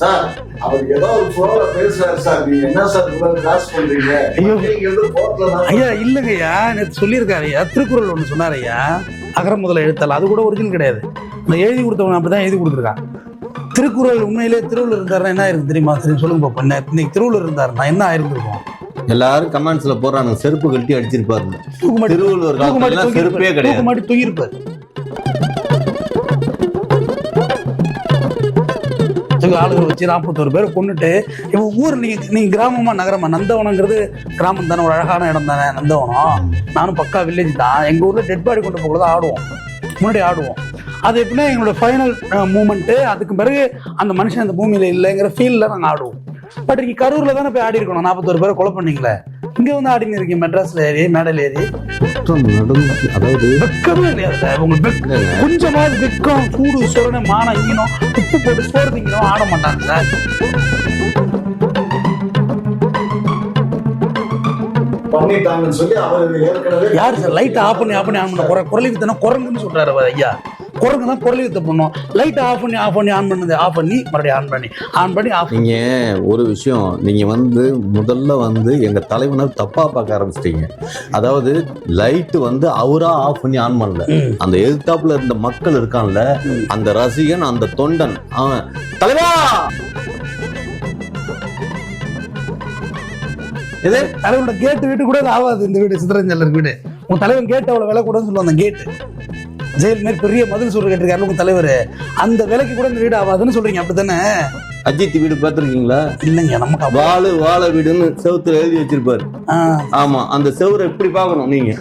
Sir அவர் ஏதோ ஒரு ஃப்ளோல பேசுறாரு சார், நீங்க என்ன சார் இவ்வளவு கிராஸ் பண்றீங்க? ஐயா இல்லைங்கய்யா, நேற்று சொல்லியிருக்காரு ஐயா, திருக்குறள் ஒன்று சொன்னார் ஐயா, அகர முதல எழுத்தால். அது கூட ஒரிஜினல் கிடையாது, நான் எழுதி கொடுத்தவன் அப்படிதான் எழுதி கொடுத்துருக்கான். திருக்குறள் உண்மையிலே திருவள்ளுவர் இருந்தாருன்னா என்ன ஆயிருக்கு தெரியுமா? சரி சொல்லுங்க பாப்பா, இன்னைக்கு திருவள்ளுவர் இருந்தாருன்னா என்ன ஆயிருந்திருக்கும்? எல்லாரும் கமெண்ட்ஸ்ல போறாங்க செருப்பு கழட்டி அடிச்சிருப்பாரு. திருவள்ளுவர் காலத்துல செருப்பே கிடையாது, மாட்டி தூங்கிருப்பாரு. ஆளுகளை வச்சு 41 பேரை கொண்டுட்டு இவன் ஊர், நீங்க கிராமமா நகரமா? நந்தவனங்கிறது கிராமம் தானே, ஒரு அழகான இடம் தானே நந்தவனம். நானும் பக்கா வில்லேஜ் தான். எங்க ஊர்ல டெட் பாடி கொண்டு போகலாம் ஆடுவோம், முன்னாடி ஆடுவோம். அது எப்படின்னா எங்களோட ஃபைனல் மூமெண்ட்டு. அதுக்கு பிறகு அந்த மனுஷன் அந்த பூமியில இல்லைங்கிற ஃபீல்ல நாங்கள் ஆடுவோம். பட் இங்கே கரூர்ல தானே போய் ஆடி இருக்கணும். 41 பேரை கொலை பண்ணீங்களே, இங்க வந்து ஆடினு இருக்கீங்க மெட்ராஸ்ல ஏறி மேடல் ஏறி. அதாவது வெக்கமே இல்லையா சார் உங்களுக்கு? கொஞ்சமாவது வெக்கம், சூடு சொரணை, மானம் ஈனம், உப்பு போட்டு சோறு திங்கணும் ஆட மாட்டாங்க சார். யாரு சார் லைட் ஆஃப் பண்ணி ஆன் பண்ண குரலி வித்தனா குரங்குன்னு சொல்றாரு ஐயா. குரங்கு தான் குரலி வித்த பண்ணும். லைட் ஆஃப் பண்ணி ஆன் பண்ணது, ஆஃப் பண்ணி மறுபடியும் ஆன் பண்ணி ஆஃப். நீங்க ஒரு விஷயம், நீங்க வந்து முதல்ல எங்க தலைவனை தப்பா பார்க்க ஆரம்பிச்சிட்டீங்க. அதாவது லைட் அவரா ஆஃப் பண்ணி ஆன் பண்ணல, அந்த எதிர்த்தாப்புல இருந்த மக்கள் இருக்கான்ல, அந்த ரசிகன், அந்த தொண்டன், அவன் தலைவா இது தலைவனோட கேட்டு வீட்டு கூட ஆகாது. இந்த வீடு சித்தரஞ்சலர் வீடு, உன் தலைவன் கேட்டு அவ்வளவு விலை கூட சொல்லுவாங்க. அந்த கேட்டு ஜெயில் மாதிரி பெரிய மதில் சொல்ற கேட்டிருக்காரு உங்க தலைவர், அந்த விலைக்கு கூட இந்த வீடு ஆகாதுன்னு சொல்றீங்க, அப்படித்தானே? அஜித் வீடு பாத்துருக்கீங்களா? இல்லைங்க, நமக்கு வாழ வீடுன்னு செவுத்துல எழுதி வச்சிருப்பாரு. ஆமா, அந்த செவுரை எப்படி பாக்கணும் நீங்க?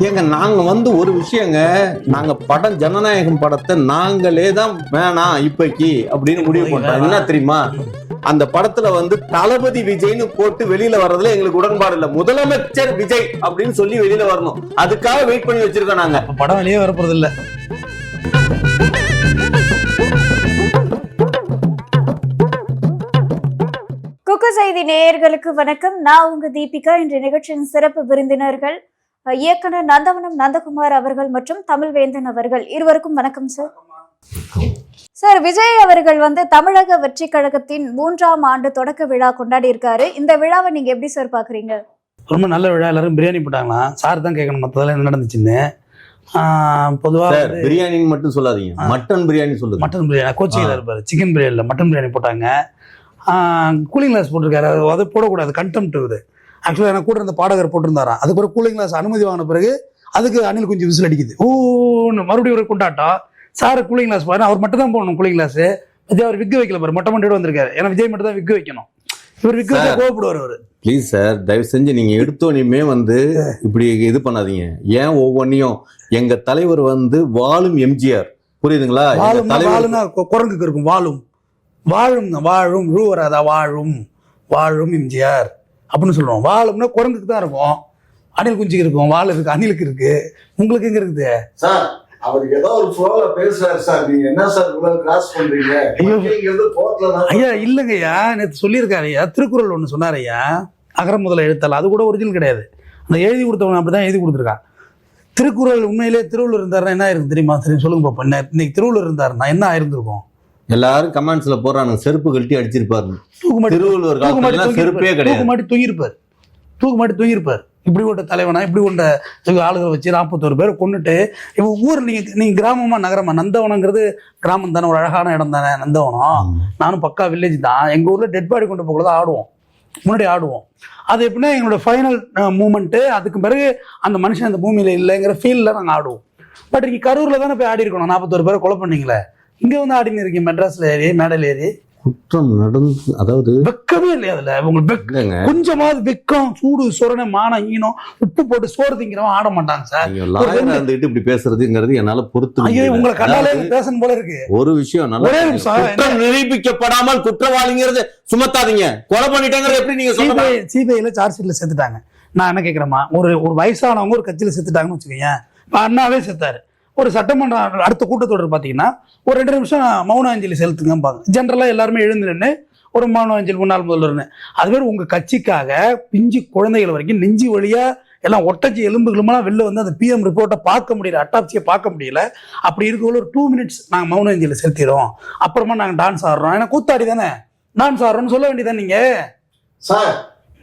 ஏங்க நாங்க ஒரு விஷயங்க, நாங்க படம் ஜனநாயகம் படத்தை நாங்களே தான் வேணாம் இப்பைக்கு அப்படின்னு முடிவு பண்றோம். என்ன தெரியுமா? அந்த படத்துல தளபதி விஜய்னு போட்டு வெளியில வர்றதுல எங்களுக்கு உடன்பாடு இல்ல. முதலமைச்சர் விஜய் அப்படின்னு சொல்லி வெளியில வரணும், அதுக்காக வெயிட் பண்ணி வச்சிருக்கோம். நாங்க படம் வெளியே வரப்போறது இல்ல. குக்கு செய்தி நேயர்களுக்கு வணக்கம். நான் உங்க தீபிகா. இன்றைய நிகழ்ச்சியின் சிறப்பு விருந்தினர்கள் இயக்குனர் நந்தவனம் நந்தகுமார் அவர்கள் மற்றும் தமிழ்வேந்தன் அவர்கள். இருவருக்கும் வணக்கம் சார். சார், விஜய் அவர்கள் தமிழக வெற்றி கழகத்தின் 3ஆம் ஆண்டு தொடக்க விழா கொண்டாடி இருக்காரு. இந்த விழாவை நீங்க எப்படி சார் பாக்குறீங்க? ரொம்ப நல்ல விழா. எல்லாரும் பிரியாணி போட்டாங்களாம். சார் தான் கேட்கணும் மற்றதெல்லாம் என்ன நடந்துச்சுன்னு. பொதுவாக பிரியாணின்னு மட்டும் சொல்லாதீங்க, மட்டன் பிரியாணி சொல்லுங்க. மட்டன் பிரியாணி கோச்சியில் இருப்பாரு, சிக்கன் பிரியாணியில் மட்டன் பிரியாணி போட்டாங்க. கூலிங் கிளாஸ் போட்டிருக்காரு, அதை போடக்கூடாது, கண்டெம்ட் இது. ஆக்சுவலாக எனக்கு கூட இருந்த பாடகர் போட்டிருந்தாராம். அதுக்கு ஒரு கூலிங் கிளாஸ் அனுமதி வாங்கின பிறகு அதுக்கு அணில் கொஞ்சம் விசில் அடிக்குது, ஓன்னு மறுபடியும் ஒரு கொண்டாட்டம். சார் கூலிங் கிளாஸ் பாரு, அவர் மட்டும் தான் போடணும் கூலிங் கிளாஸ். விஜய் அவர் விக்கு வைக்கல பாரு, மொட்டை மண்டியோட வந்திருக்காரு. ஏன்னா விஜய் மட்டும் தான் விக்கு வைக்கணும், இவர் விக்கு வச்சா கோவப்படுவார் அவரு. ப்ளீஸ் சார், தயவு செஞ்சு நீங்க எடுத்தோனையுமே இப்படி இது பண்ணாதீங்க. ஏன் ஒவ்வொன்றையும் எங்க தலைவர் வாழும் எம்ஜிஆர், புரியுதுங்களா? குரங்குக்கு இருக்கும் வாழும், வாழும் ரூ வராதா, வாழும் எம்ஜிஆர் அப்படின்னு சொல்லுவோம். வாழும்னா குரங்குக்கு தான் இருக்கும், அணில் குஞ்சுக்கு இருக்கும், வாழை இருக்கு, அணிலுக்கு இருக்கு, உங்களுக்கு எங்க இருக்குது சார்? அவர் ஏதோ ஒரு ஃப்ளோல பேசுறாரு சார், நீங்க என்ன சார் இவ்வளவு கிராஸ் பண்றீங்க? ஐயா இல்லைங்கய்யா, நேற்று சொல்லியிருக்காரு ஐயா, திருக்குறள் ஒன்று சொன்னார் ஐயா, அகர முதல எழுத்தால். அது கூட ஒரிஜினல் கிடையாது, அந்த எழுதி கொடுத்தவன் அப்படிதான் எழுதி கொடுத்துருக்கான். திருக்குறள் உண்மையிலே திருவள்ளுவர் இருந்தாருன்னா என்ன ஆயிருக்கு தெரியுமா? சரி சொல்லுங்க பாப்பா, இன்னைக்கு திருவள்ளுவர் இருந்தாருன்னா என்ன ஆயிருந்திருக்கும்? எல்லாரும் கமெண்ட்ஸ்ல போறாங்க செருப்பு கழட்டி அடிச்சிருப்பாரு. திருவள்ளுவர் காலத்துல செருப்பே கிடையாது, தூக்கு மாட்டி தூங்கிருப்பார். இப்படி கொண்ட தலைவனா, இப்படி கொண்ட ஆளுகளை வச்சு 41 பேரை கொண்டுட்டு இவன் ஊர், நீங்க கிராமமா நகரமா? நந்தவனங்கிறது கிராமம் தானே, ஒரு அழகான இடம் தானே நந்தவனம். நானும் பக்கா வில்லேஜ் தான். எங்க ஊர்ல டெட் பாடி கொண்டு போகலாம் ஆடுவோம், முன்னாடி ஆடுவோம். அது எப்படின்னா எங்களோட ஃபைனல் மூமெண்ட்டு. அதுக்கு பிறகு அந்த மனுஷன் அந்த பூமியில இல்லைங்கிற ஃபீல்ல நாங்கள் ஆடுவோம். பட் இங்கே கரூர்ல தானே போய் ஆடி இருக்கணும். 41 பேரை கொலை பண்ணீங்களே, இங்க வந்து ஆடினு இருக்கீங்க மெட்ராஸ்ல ஏறி மேடல் ஏறி. குற்றம் நடந்து, அதாவது வெக்கமே இல்லையா அதுல உங்களுக்கு? கொஞ்சமாவது வெக்கம், சூடு சொரணை, மானம் ஈனம், உப்பு போட்டு சோறு திங்கிறவன் ஆட மாட்டாங்க சார். இப்படி பேசுறதுங்கிறது என்னால பொறுத்து. ஐயோ, உங்களை கண்டாலே பேசணும் போல இருக்கு. ஒரு விஷயம், நிரூபிக்கப்படாமல் குற்றவாளிங்கிறது சுமத்தாதீங்க. கொலை பண்ணிட்டாங்க எப்படி நீங்க சொல்லுங்க? சிபிஐல சார்ஜ் ஷீட்ல சேர்த்துட்டாங்க. நான் என்ன கேட்கிறேமா, ஒரு வயசானவங்க ஒரு கட்சியில சேர்த்துட்டாங்கன்னு வச்சுக்கோங்க. அண்ணாவே செத்தாரு. ஒரு சட்டமன்றம் அடுத்த கூட்டத்தொடர் பார்த்தீங்கன்னா ஒரு 2 நிமிஷம் மௌன அஞ்சலி செலுத்துங்கம்பாங்க. ஜென்ரலாக எல்லாருமே எழுந்துன்னு ஒரு மௌன அஞ்சலி முன்னாள் முதல்வர்னு. அதுவே உங்கள் கட்சிக்காக பிஞ்சு குழந்தைகள் வரைக்கும் நெஞ்சு வழியாக எல்லாம் ஒட்டச்சி எலும்புகளுமெல்லாம் வெளில வந்து அந்த பிஎம் ரிப்போர்ட்டை பார்க்க முடியல, அட்டாப்சியை பார்க்க முடியல. அப்படி இருக்கக்குள்ள ஒரு 2 minutes நாங்கள் மௌன இந்தியில் செலுத்திடுறோம், அப்புறமா நாங்கள் டான்ஸ் ஆடுறோம். ஏன்னா கூத்தாடி தானே டான்ஸ் ஆடுறோம்னு சொல்ல வேண்டியதான் நீங்க. சார்,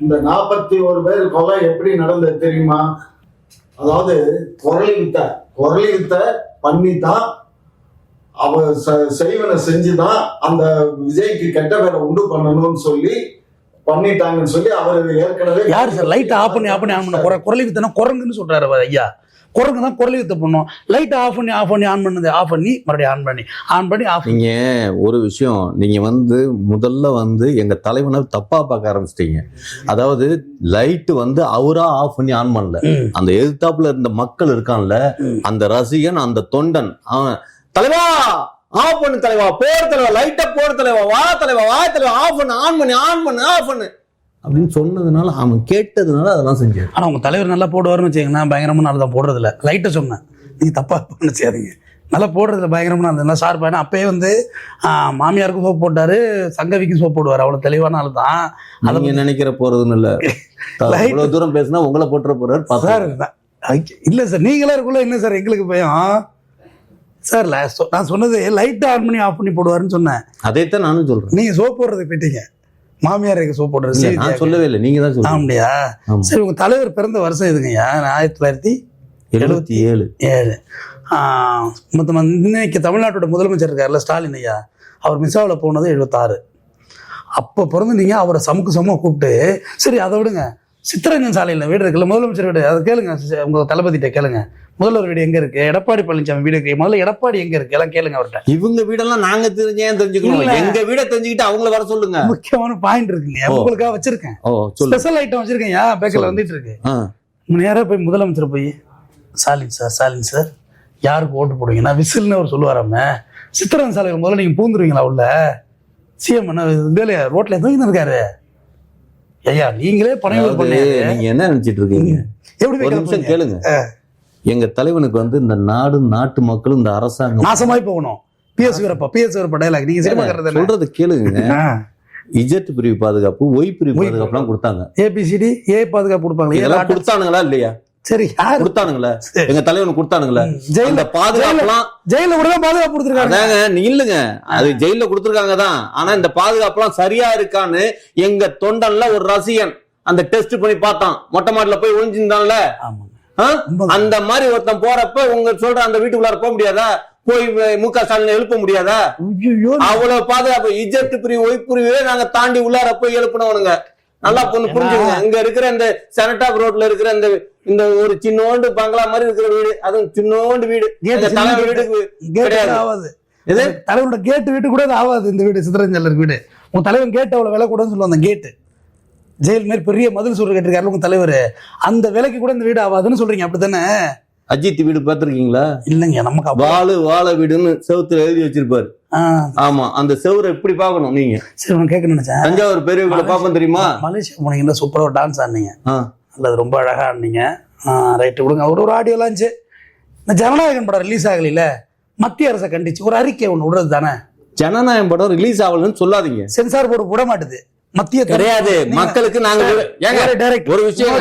இந்த 41 பேர் கொலை எப்படி நடந்தது தெரியுமா? அதாவது குரலி வித்த பண்ணித்தான் அவ செய்வனை செஞ்சுதான் அந்த விஜய்க்கு கெட்ட பேரை உண்டு பண்ணணும்னு சொல்லி பண்ணிட்டாங்கன்னு சொல்லி அவர் ஏற்கனவே. யார் சார் லைட் ஆஃப் பண்ணி ஆன் பண்ண குரலி வித்தனா? குரங்குன்னு சொல்றாரு அவர் ஐயா. குரங்கு தான் குரலி வித்த பண்ணும். லைட் ஆஃப் பண்ணி ஆன் பண்ணது, ஆஃப் பண்ணி மறுபடியும் ஆன் பண்ணி ஆஃப். நீங்க ஒரு விஷயம், நீங்க வந்து முதல்ல வந்து எங்க தலைவனை தப்பா பார்க்க ஆரம்பிச்சிட்டீங்க. அதாவது லைட் வந்து அவரா ஆஃப் பண்ணி ஆன் பண்ணல, அந்த எதிர்த்தாப்புல இருந்த மக்கள் இருக்கான்ல, அந்த ரசிகன், அந்த தொண்டன், அவன் தலைவா ஆஃப் பண்ணு தலைவா, போற தலைவா, லைட்டா போற தலைவா, வா தலைவா, ஆஃப் பண்ணு, ஆன் பண்ணு அப்படின்னு சொன்னதுனால, அவன் கேட்டதுனால அதெல்லாம் செஞ்சாரு. ஆனா உங்க தலைவர் நல்லா போடுவாருன்னு வச்சுக்கோங்க, பயங்கரமா நல்லா தான் போடுறது இல்லை. லைட்டை சொன்னேன், நீங்க தப்பா நினைச்சாதீங்க. நல்லா போடுறதுல பயங்கரமா நல்லா ஷார்ப். ஏன்னா அப்பயே வந்து மாமியாருக்கும் சோப் போட்டாரு, சங்கவிக்கும் சோப் போடுவார். அவ்வளவு தெளிவான ஆள் தான். நீங்க நினைக்கிற போறதுன்னு இல்ல, இவ்வளவு தூரம் பேசினா உங்களை போட்டுற போறாரு சார். இல்ல சார், நீங்களா இருக்குள்ள என்ன சார் எங்களுக்கு பயம் சார்? நான் சொன்னது லைட் ஆன் பண்ணி ஆஃப் பண்ணி போடுவாருன்னு சொன்னேன். அதைத்தான் நானும் சொல்றேன். நீங்க சோப் போடுறதுக்கு போயிட்டீங்க, மாமியாருக்கு சோப் போடுறது நான் சொல்லவே இல்லை, நீங்க தான் சொல்லுங்க. அப்படியா? சரி, உங்க தலைவர் பிறந்த வருஷம் எதுங்கய்யா? 1977. மொத்தம் இன்னைக்கு தமிழ்நாட்டோட முதலமைச்சர் இருக்காருல்ல ஸ்டாலின் ஐயா, அவர் மிசாவில் போனது 76. அப்போ பிறந்து நீங்க அவரை சமூக கூப்பிட்டு, சரி அதை விடுங்க, சித்தரஞ்சன் சாலையில் வீடு இருக்குல்ல, முதலமைச்சர் வீடு, அதை கேளுங்க. உங்க தளபதிட்ட கேளுங்க, முதல்வர் வீடு எங்க இருக்கு, எடப்பாடி பழனிசாமி வீடு இருக்கு, முதல்ல எடப்பாடி எங்க இருக்கு எல்லாம் கேளுங்க அவர்கிட்ட. இவங்க வீடெல்லாம் நாங்க தெரிஞ்சுக்கணும், எங்க வீட தெரிஞ்சுக்கிட்டு அவங்கள வர சொல்லுங்க. முக்கியமான பாயிண்ட் இருக்கு இல்லையா, உங்களுக்காக வச்சிருக்கேன், ஸ்பெஷல் ஐட்டம் வச்சிருக்கேன். பேக்கல வந்துட்டு இருக்கு. நேரா போய் முதலமைச்சர் போய், ஸ்டாலின் சார் யாருக்கு ஓட்டு போடுவீங்க? நான் விசில்னு அவர் சொல்லுவாராம, சித்தரன் சாலையில் முதல்ல நீங்க பூந்துருவீங்களா உள்ள? சிஎம் என்ன ரோட்ல தூங்கி இருக்காரு ஐயா, நீங்களே பணம் பண்ணி நீங்க என்ன நினைச்சிட்டு இருக்கீங்க? எப்படி நிமிஷம் கேளுங்க. எங்க தலைவனுக்கு வந்து இந்த நாட்டு மக்களும் இந்த அரசாங்கம் நாசமாய் போகணும். பிஎஸ் வீரப்பா டயலாக் நீங்க சொல்றது கேளுங்க. இஜெட் பிரிவு பாதுகாப்பு, ஒய் பிரிவு பாதுகாப்புலாம் கொடுத்தாங்க. ஏபிசிடி ஏ பாதுகாப்பு கொடுப்பாங்க, இதெல்லாம் கொடுத்தானுங்களா இல்லையா? சரி, கொடுத்தானுங்களா? எங்க தலைவனுக்கு கொடுத்தானுங்களா? ஜெயில பாதுகாப்புலாம் ஜெயில கூட பாதுகாப்பு கொடுத்துருக்காங்க. அதாங்க இல்லங்க, அது ஜெயில கொடுத்துருக்காங்க தான். ஆனா இந்த பாதுகாப்புலாம் சரியா இருக்கான்னு எங்க தொண்டன்ல ஒரு ரசிகன் அந்த டெஸ்ட் பண்ணி பார்த்தான். மொட்டை மாடில போய் ஒளிஞ்சிருந்தான்ல, அந்த மாதிரி ஒருத்தன் போறப்ப உங்க சொல்ற அந்த வீட்டுக்குள்ளார போக முடியாதா? போய் முக ஸ்டாலின் எழுப்ப முடியாதா? அவ்வளவு பாதுகாப்பு. இஜெட் பிரிவு, ஒய் பிரிவே நாங்க தாண்டி உள்ளார போய் எழுப்பினவனுங்க. நல்லா பொண்ணு புரிஞ்சுங்க. இங்க இருக்கிற இந்த செனட்டாப் ரோட்ல இருக்கிற இந்த ஒரு சின்னோண்டு பங்களா மாதிரி இருக்கிற வீடு, அதுவும் சின்னோண்டு வீடு, தலைவர் வீட்டுக்கு கிடையாது. தலைவரோட கேட்டு வீட்டு கூட ஆகாது இந்த வீடு, சித்தரஞ்சன் வீடு. உங்க தலைவன் கேட்டு அவ்வளவு விலை கூடன்னு சொல்லுவாங்க. அந்த கேட்டு ஜெயில் மாதிரி பெரிய மதில் சுவர் கேட்டிருக்காரு உங்க தலைவர், அந்த விலைக்கு கூட இந்த வீடு ஆகாதுன்னு சொல்றீங்க, அப்படித்தானே? அஜித் வீடு பாத்திருக்கீங்களா? இல்லங்க, நமக்கு வாழ வீடுன்னு செவுத்துல எழுதி வச்சிருப்பாரு. ஆமா, அந்த செவுரை எப்படி பாக்கணும் நீங்க? சரி, உனக்கு கேட்க நினைச்சேன். தஞ்சாவூர் பெரிய வீடு பாப்போம் தெரியுமா? மலேசியா போனீங்கன்னா சூப்பரா டான்ஸ் ஆனீங்க, அல்லது ரொம்ப அழகா ஆனீங்க. ரைட்டு விடுங்க. ஒரு ஆடியோலாம் இருந்துச்சு. இந்த ஜனநாயகன் படம் ரிலீஸ் ஆகல, மத்திய அரசை கண்டிச்சு ஒரு அறிக்கை ஒண்ணு விடுறது தானே? ஜனநாயகம் படம் ரிலீஸ் ஆகலன்னு சொல்லாதீங்க. சென்சார் போர்டு விட மாட்டுது. மத்திய கிடையாது, மக்களுக்கு நாங்க ஒரு விஷயம்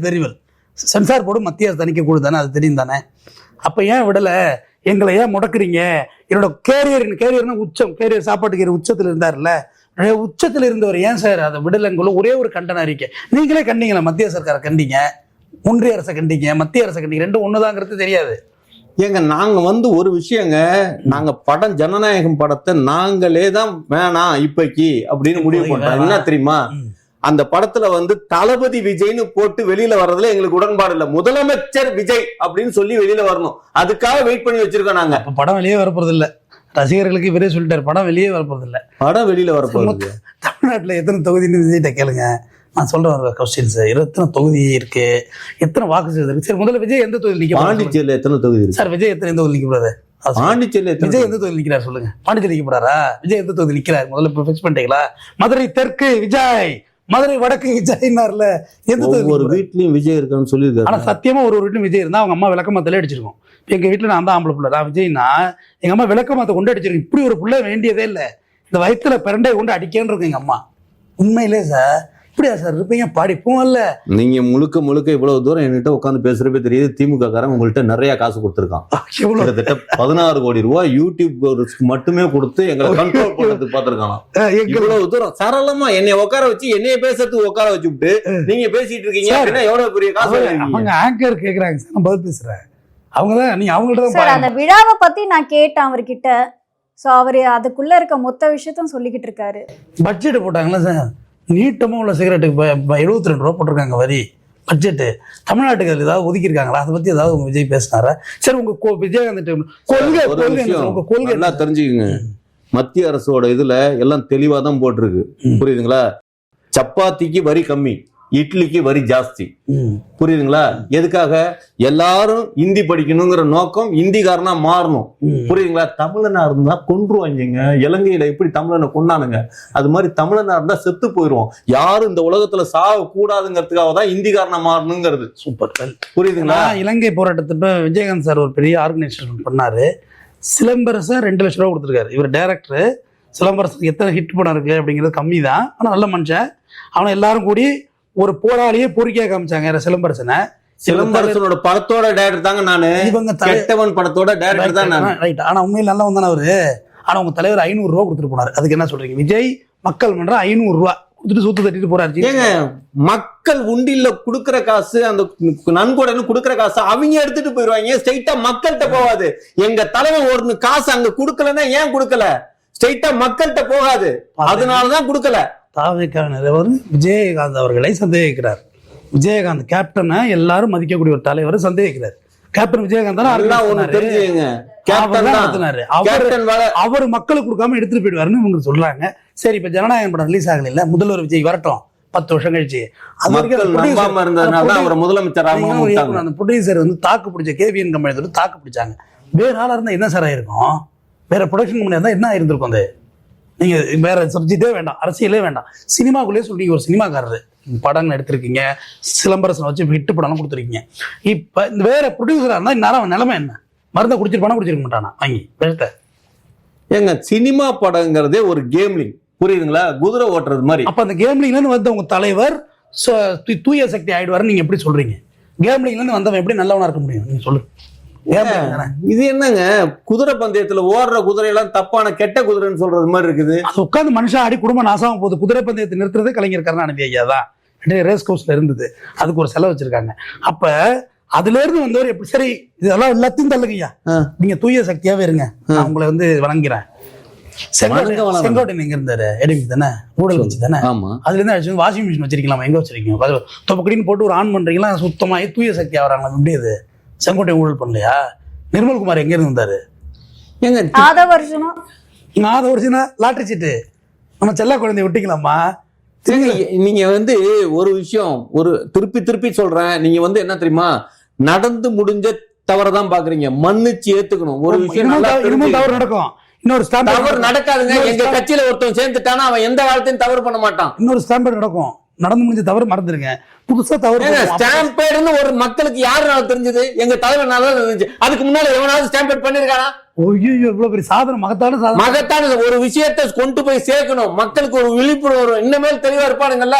வெரி வெல், சென்சார் போர்டு மத்திய தணிக்கை குழு தானே, அது தெரியும் தானே? அப்ப ஏன் விடல? எங்களை ஏன் முடக்குறீங்க? என்னோட கேரியர்னு உச்சம், கேரியர் சாப்பாட்டுக்கு உச்சத்துல இருந்தாருல்ல, உச்சத்துல இருந்தவர் ஏன் சார் அதை விடலங்குள்ள ஒரே ஒரு கண்டன அறிக்கை நீங்களே கண்டீங்களா? மத்திய சர்க்காரை கண்டீங்க, ஒன்றிய அரசை கண்டீங்க, மத்திய அரசை கண்டீங்க, ரெண்டும் ஒண்ணுதாங்கிறது தெரியாது. ஏங்க, நாங்க ஒரு விஷயங்க, நாங்க படம் ஜனநாயகம் படத்தை நாங்களே தான் வேணாம் இப்பைக்கு அப்படின்னு முடிவு பண்றோம். என்ன தெரியுமா? அந்த படத்துல தளபதி விஜய்னு போட்டு வெளியில வர்றதுல எங்களுக்கு உடன்பாடு இல்ல. முதலமைச்சர் விஜய் அப்படின்னு சொல்லி வெளியில வரணும், அதுக்காக வெயிட் பண்ணி வச்சிருக்கோம். நாங்க படம் வெளியே வரப்போறது இல்ல, ரசிகர்களுக்கு இவரே சொல்லிட்டாரு, படம் வெளியே வரப்போறது இல்ல. படம் வெளியில வரப்போறது. தமிழ்நாட்டுல எத்தனை தொகுதின்னு விஜய்கிட்ட கேளுங்க, நான் சொல்றேன் கொஸ்டின்ஸ். எத்தனை தொகுதி இருக்கு, எத்தனை வாக்கு இருக்கு? சரி, முதல்ல விஜய் எந்த தொகுதி நிக்க? பாண்டிச்சேரியில எத்தனை தொகுதி இருக்கு சார்? விஜய் எந்த தொகுதி நிக்க போறாரு? பாண்டிச்சேரியில விஜய் எந்த தொகுதி நிக்கிறார் சொல்லுங்க? பாண்டிச்சேரி நிக்க போறாரா? விஜய் எந்த தொகுதி நிக்கிறார் முதல்ல பிக்ஸ் பண்ணிட்டீங்களா? மதுரை தெற்கு விஜய், மதுரை வடக்கு விஜய்னார்ல, எந்த தொகுதி? ஒரு வீட்லயும் விஜய் இருக்கான்னு சொல்லியிருக்காரு. ஆனா சத்தியமா ஒரு வீட்லயும் விஜய் இருந்தா அவங்க அம்மா விளக்கமாத்தலே அடிச்சிருக்கோம். எங்க வீட்டுல நான் தான் ஆம்பளை பிள்ளை, நான் விஜய்னா எங்க அம்மா விளக்கமாத்த கொண்டு அடிச்சிருக்கேன். இப்படி ஒரு பிள்ளை வேண்டியதே இல்லை, இந்த வயிற்றுல பிரண்டை கொண்டு அடிக்கேன்னு இருக்கு எங்க அம்மா. உண்மையிலே சார், இப்படியா சார் இருப்பீங்க? படிப்பும் இல்ல. நீங்க முழுக்க முழுக்க இவ்வளவு தூரம் என்கிட்ட உட்காந்து பேசுறப்ப தெரியுது திமுக காரன் உங்கள்கிட்ட நிறைய காசு கொடுத்துருக்கான். கிட்டத்தட்ட 16 கோடி ரூபாய் யூடியூப் மட்டுமே கொடுத்து எங்களை கண்ட்ரோல் பண்றதுக்கு பாத்துருக்கான். இவ்வளவு தூரம் சரளமா என்னைய உட்கார வச்சு என்னைய பேசுறதுக்கு உட்கார வச்சுட்டு நீங்க பேசிட்டு இருக்கீங்க அப்படின்னா எவ்வளவு பெரிய காசு. அவங்க ஆங்கர் கேக்குறாங்க சார், நான் பதில் பேசுறேன். அவங்கதான் நீங்க அவங்கள்ட்ட சார் அந்த விழாவை பத்தி நான் கேட்டேன் அவர்கிட்ட. சோ அவரு அதுக்குள்ள இருக்க மொத்த விஷயத்தையும் சொல்லிக்கிட்டு இருக்காரு. பட்ஜெட் போட்டாங்களா சார்? நீட்டமா உள்ள சிகரெட்டுக்கு 72 ரூபா போட்டிருக்காங்க வரி பட்ஜெட்டு. தமிழ்நாட்டுக்கு அதுல ஏதாவது ஒதுக்கியிருக்காங்களா? அதை பத்தி ஏதாவது உங்க விஜய் பேசினாரா? சரி உங்க விஜயகாந்த் கொள்கை நல்லா தெரிஞ்சுக்குங்க. மத்திய அரசோட இதுல எல்லாம் தெளிவா தான் போட்டிருக்கு. புரியுதுங்களா? சப்பாத்திக்கு வரி கம்மி, இட்லிக்கு வரி ஜாஸ்தி. புரியுதுங்களா? எதுக்காக? எல்லாரும் இந்தி படிக்கணுங்கிற நோக்கம், இந்திக்காரனா மாறணும். புரியுதுங்களா? தமிழனா இருந்தா கொன்றுவாங்க. இலங்கையில எப்படி தமிழனை கொண்டானுங்க, அது மாதிரி தமிழனா இருந்தா செத்து போயிடுவோம். யாரும் இந்த உலகத்துல சாக கூடாதுங்கிறதுக்காக தான் இந்திக்காரனா மாறணுங்கிறது. சூப்பர். புரியுதுங்களா? இலங்கை போராட்டத்தை விஜயகாந்த் சார் ஒரு பெரிய ஆர்கனைசேஷன் பண்ணாரு. சிலம்பரசன் 2 லட்சம் ரூபா கொடுத்துருக்காரு. இவர் டைரக்டர். சிலம்பரசன் எத்தனை ஹிட் படம் இருக்கு அப்படிங்கிறது கம்மி தான், ஆனா நல்ல மனுஷன். அவனை எல்லாரும் கூடி ஒரு போராளியே பொறுக்கியா காமிச்சாங்க சிலம்பரசனை. சிலம்பரசனோட படத்தோட டைரக்டர் தாங்க நானு. இவங்க கெட்டவன் படத்தோட டைரக்டர் தான் நான். ரைட். ஆனா உண்மையில் நல்லா வந்தானே அவரு. ஆனா உங்க தலைவர் 500 ரூபா கொடுத்துட்டு போனாரு. அதுக்கு என்ன சொல்றீங்க? விஜய் மக்கள் மன்றம் 500 ரூபா கொடுத்துட்டு சுத்து தட்டிட்டு போறாரு. ஏங்க, மக்கள் உண்டில குடுக்கற காசு, அந்த நன்கொடைன்னு குடுக்கற காசு அவங்க எடுத்துட்டு போயிருவாங்க. ஸ்ட்ரைட்டா மக்கள்கிட்ட போகாது. எங்க தலைவன் ஒரு காசு அங்க குடுக்கலன்னா ஏன் குடுக்கல? ஸ்ட்ரைட்டா மக்கள்கிட்ட போகாது, அதனாலதான் குடுக்கல. தாவேக்காரர் விஜயகாந்த் அவர்களை சந்தேகிக்கிறார். விஜயகாந்த் கேப்டனை எல்லாரும் மதிக்கக்கூடிய ஒரு தலைவர் சந்தேகிக்கிறார். கேப்டன் விஜயகாந்த் அவர் மக்களுக்கு கொடுக்காம எடுத்துட்டு போயிடுவாருன்னு இவங்க சொல்றாங்க. சரி, இப்ப ஜனநாயகம் படம் ரிலீஸ் ஆகல இல்ல, முதல்வர் விஜய் வரட்டும் 10 வருஷம் கழிச்சு. அந்த ப்ரொடியூசர் வந்து தாக்கு பிடிச்ச கேவிஎன் கம்பெனி தாக்கு பிடிச்சாங்க. வேற ஆளா இருந்தா என்ன சார் ஆயிருக்கும்? வேற ப்ரொடக்ஷன் கம்பெனி இருந்தா என்ன ஆயிருந்திருக்கும்? அது நீங்க வேற சப்ஜெக்டே வேண்டாம், அரசியலே வேண்டாம், சினிமாக்குள்ளேயே சொல்றீங்க. ஒரு சினிமாக்காரரு படம் எடுத்திருக்கீங்க, சிலம்பரசனை வச்சு ஹிட் படம் கொடுத்துருக்கீங்க. இப்ப இந்த வேற ப்ரொடியூசரா இருந்தா இந்நேரம் அவன் நிலைமை என்ன? மருந்தை குடிச்சிருப்பானா? குடிச்சிருக்க மாட்டானா வாங்கி பேச? ஏங்க, சினிமா படங்கிறதே ஒரு கேம்லிங். புரியுதுங்களா? குதிரை ஓட்டுறது மாதிரி. அப்ப அந்த கேம்லிங்ல இருந்து வந்த உங்க தலைவர் தூய சக்தி ஆயிடுவாருன்னு நீங்க எப்படி சொல்றீங்க? கேம்லிங்ல இருந்து வந்தவன் எப்படி நல்லவனா இருக்க முடியும்? நீங்க சொல்லுங்க. இது என்னங்க, குதிரை பந்தயத்துல ஓடுற குதிரையெல்லாம் தப்பான கெட்ட குதிரைன்னு சொல்றது மாதிரி இருக்குது. அது உட்காந்து மனுஷன் ஆடி குடும்பம் நாசமா போகுது. குதிரை பந்தயத்தை நிறுத்துறது கலைஞர் கருணாநிதி ஐயா தான். ரேஸ் கோர்ஸ்ல இருந்தது, அதுக்கு ஒரு செலவு வச்சிருக்காங்க. அப்ப அதுல இருந்து வந்தவர் எப்படி? சரி, இதெல்லாம் எல்லாத்தையும் தள்ளுங்கய்யா, நீங்க தூய சக்தியாவே இருங்க, நான் உங்களை வந்து வணங்குறேன். செங்கோட்டையன் எங்க இருந்தாரு? எடுங்க தானே, ஊழல் வச்சு தானே. அதுல இருந்து அடிச்சு வாஷிங் மிஷின் வச்சிருக்கலாம், எங்க வச்சிருக்கீங்க? தொப்பக்கடின்னு போட்டு ஒரு ஆன் பண்றீங்களா? சுத்தமா தூய சக்தியா வராங்களா? எப்படி அது? செங்கோட்டையன் ஊழல் பண்ணலையா? நிர்மல்குமார் எங்க இருந்து வந்தாரு? ஆதவர்ஜுனா லாட்டரி சீட்டு நம்ம செல்ல குழந்தைய விட்டிக்கலாமா? நீங்க வந்து ஒரு விஷயம், ஒரு திருப்பி சொல்றேன். நீங்க வந்து என்ன தெரியுமா, நடந்து முடிஞ்ச தவறதான் பாக்குறீங்க. மன்னிச்சு ஏத்துக்கணும். ஒரு விஷயம் தவறு நடக்கும், இன்னொரு தவறு நடக்காதுங்க. எங்க கட்சியில ஒருத்தன் சேர்ந்துட்டானா அவன் எந்த காலத்தையும் தவறு பண்ண மாட்டான். இன்னொரு ஸ்டாம்பேட் நடக்கும், நடந்து முடிஞ்ச தவறு மறந்துருங்க, புதுசா தவறு. ஸ்டாம்பேட்னு ஒரு மக்களுக்கு யாருனால தெரிஞ்சது? எங்க தலைவனால தெரிஞ்சு. அதுக்கு முன்னால எவனாவது ஸ்டாம்பேட் பண்ணிருக்கானா? ஐயோ, இவ்வளவு பெரிய சாதனை, மகத்தான ஒரு விஷயத்தை கொண்டு போய் சேர்க்கணும், மக்களுக்கு ஒரு விழிப்புணர்வு. இன்னமேல் தெளிவா இருப்பானுங்கல்ல.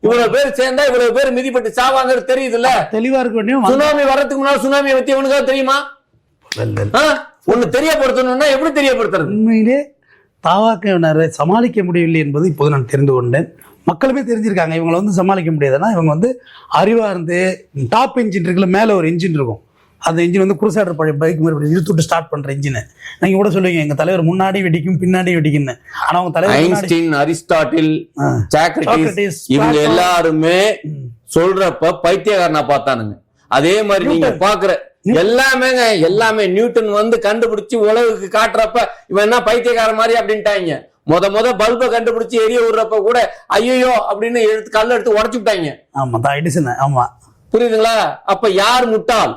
இவ்வளவு பேர் சேர்ந்தா இவ்வளவு பேர் மிதிப்பட்டு சாவாங்க தெரியுதுல்ல. தெளிவா இருக்க வேண்டிய. சுனாமி வர்றதுக்கு முன்னாடி சுனாமியை பத்தி எவனுக்காவது தெரியுமா? ஒண்ணு தெரியப்படுத்தணும்னா எப்படி தெரியப்படுத்துறது? உண்மையிலே தாவாக்க சமாளிக்க முடியவில்லை என்பது இப்போது நான் தெரிந்து கொண்டேன். மக்களுமே தெரிஞ்சிருக்காங்க இவங்களை வந்து சமாளிக்க முடியாதுன்னா. இவங்க வந்து அறிவா இருந்து டாப் இன்ஜின் இருக்குல்ல, மேல ஒரு இன்ஜின் இருக்கும், அந்த இன்ஜின் வந்து குருசாடர் பழைய பைக் மாதிரி இழுத்துட்டு ஸ்டார்ட் பண்ற இன்ஜின். நீங்க கூட சொல்லுவீங்க எங்க தலைவர் முன்னாடி வெடிக்கும் பின்னாடி வெடிக்கும்னு. ஆனா அவங்க தலைவர் ஐன்ஸ்டீன், அரிஸ்டாட்டில், சாக்ரட்டிஸ் இவங்க எல்லாருமே சொல்றப்ப பைத்தியக்காரனா பார்த்தானுங்க. அதே மாதிரி நீங்க பாக்குற எல்லாமே நியூட்டன் வந்து கண்டுபிடிச்சு உலகுக்கு காட்டுறப்ப இவன் என்ன பைத்தியக்கார மாதிரி அப்படின்ட்டாங்க. முத பல்பை கண்டுபிடிச்சு எரிய விடுறப்ப கூட ஐயோ அப்படின்னு கல் எடுத்து உடச்சு விட்டாங்க. ஆமா, தான் எடிசன். ஆமா, புரியுதுங்களா? அப்ப யார் முட்டாள்?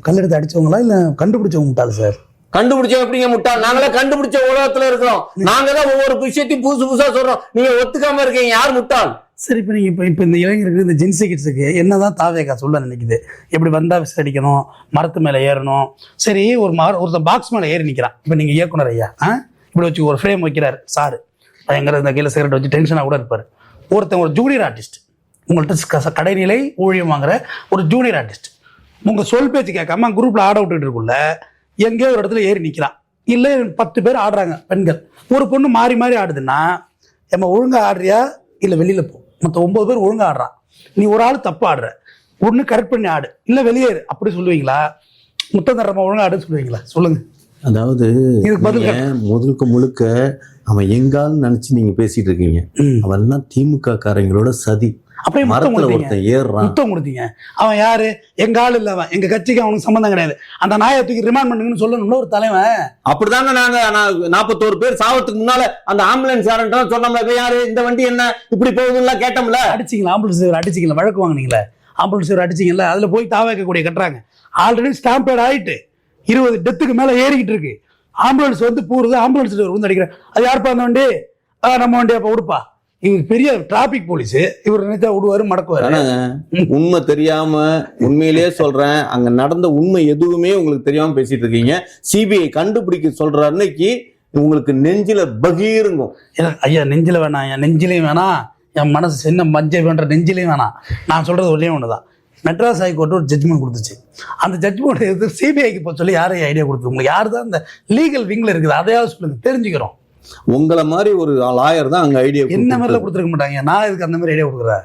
கல் எடுத்து அடிச்சவங்களா இல்ல கண்டுபிடிச்சவங்க முட்டாள்? சார், கண்டுபிடிச்சவங்க எப்படிங்க முட்டாள்? நாங்களே கண்டுபிடிச்ச உலகத்துல இருக்கிறோம். நாங்க தான் ஒவ்வொரு விஷயத்தையும் புதுசா சொல்றோம். நீங்க ஒத்துக்காம இருக்கீங்க, யார் முட்டாள்? சரி, இப்ப நீங்க இப்ப இந்த இளைஞருக்கு, இந்த ஜென்சி கிட்ஸுக்கு என்னதான் தாவேகா சொல்ல நினைக்குது? எப்படி வந்தா விசில் அடிக்கணும், மரத்து மேல ஏறணும். சரி, ஒருத்தன் பாக்ஸ் மேல ஏறி நிக்கிறான். இப்ப நீங்க இயக்குனர் ஐயா இப்படி வச்சு ஒரு ஃப்ரேம் வைக்கிறாரு சாரு, பயங்கர இந்த கையில சிகரெட் வச்சு டென்ஷனா கூட இருப்பாரு. ஒருத்தன் ஒரு ஜூனியர் ஆர்டிஸ்ட், உங்கள்கிட்ட கடைநிலை ஊழியம் வாங்குற ஒரு ஜூனியர் ஆர்டிஸ்ட், உங்கள் சொல் பேச்சு கேட்காம குரூப்பில் ஆட விட்டுட்டு இருக்குள்ள எங்கேயோ ஒரு இடத்துல ஏறி நிற்கிறான். இல்லை 10 பேர் ஆடுறாங்க பெண்கள், ஒரு பொண்ணு மாறி மாறி ஆடுதுன்னா நம்ம ஒழுங்கா ஆடுறியா இல்லை வெளியில் போ. மற்ற 9 பேர் ஒழுங்கா ஆடுறான், நீ ஒரு ஆள் தப்பு ஆடுற, ஒன்று கரெக்ட் பண்ணி ஆடு இல்லை வெளியேறு அப்படி சொல்லுவீங்களா? முத்தம் தரமா ஒழுங்கா ஆடுன்னு சொல்லுவீங்களா? சொல்லுங்க. அதாவது முழுக்க முழுக்க அவன் எங்காலும் நினைச்சு நீங்க பேசிட்டு இருக்கீங்க. அவன் எல்லாம் திமுக காரங்களோட சதி. அப்படியே மரத்துல ஒருத்தன் ஏறுறான், முத்தம் கொடுத்தீங்க. அவன் யாரு? எங்க ஆள் இல்ல, அவன் எங்க கட்சிக்கு அவனுக்கு சம்பந்தம் கிடையாது. அந்த நாயை தூக்கி ரிமாண்ட் பண்ணுங்கன்னு சொல்லணும்ல ஒரு தலைவன். அப்படிதாங்க நாங்க 41 பேர் சாவத்துக்கு முன்னால அந்த ஆம்புலன்ஸ் யாருன்னு சொன்னோம்ல, யாரு இந்த வண்டி என்ன இப்படி போகுதுன்னு கேட்டோம்ல. அடிச்சிங்களா? ஆம்புலன்ஸ் அடிச்சிங்களா? வழக்கு வாங்கினீங்களா? ஆம்புலன்ஸ் அடிச்சிங்கல்ல, அதுல போய் தாவைக்கக்கூடிய கட்டுறாங்க. ஆல்ரெடி ஸ்டாம்பேட் ஆயிட்டு 20 டெத்துக்கு மேல ஏறிக்கிட்டு இருக்கு. ஆம்புலன்ஸ் வந்து போறது, ஆம்புலன்ஸ் வந்து அடிக்கிறேன். அது யாருப்பா அந்த வண்டி? நம்ம வண்டி அப்ப உடுப்பா. இவங்க பெரிய டிராபிக் போலீஸ், இவர் நினைச்சா விடுவாரு மடக்குவாரு. உண்மை தெரியாம, உண்மையிலேயே சொல்றேன், அங்க நடந்த உண்மை எதுவுமே உங்களுக்கு தெரியாம பேசிட்டு இருக்கீங்க. சிபிஐ கண்டுபிடிக்க சொல்ற அன்னைக்கு உங்களுக்கு நெஞ்சில பகீருங்கும். ஐயா நெஞ்சில வேணாம், ஐயா நெஞ்சிலையும் வேணாம், என் மனசு சின்ன மஞ்சள் வேண்ட நெஞ்சிலையும் வேணாம். நான் சொல்றது ஒரே ஒண்ணுதான். மெட்ராஸ் ஹைகோர்ட் ஒரு ஜட்ஜ்மெண்ட் கொடுத்துச்சு. அந்த ஜட்ஜ்மெண்ட் எடுத்து சிபிஐக்கு போக சொல்லி யாரையும் ஐடியா கொடுத்து, உங்களுக்கு யாரு தான் அந்த லீகல் விங்ல இருக்குது அதையாவது சொல்லுங்க, தெரிஞ்சுக்கிறோம். உங்களை மாதிரி ஒரு லாயர் தான் அங்க ஐடியா. என்ன மாதிரிலாம் கொடுத்துருக்க மாட்டாங்க. நான் இதுக்கு அந்த மாதிரி ஐடியா கொடுக்குறேன்.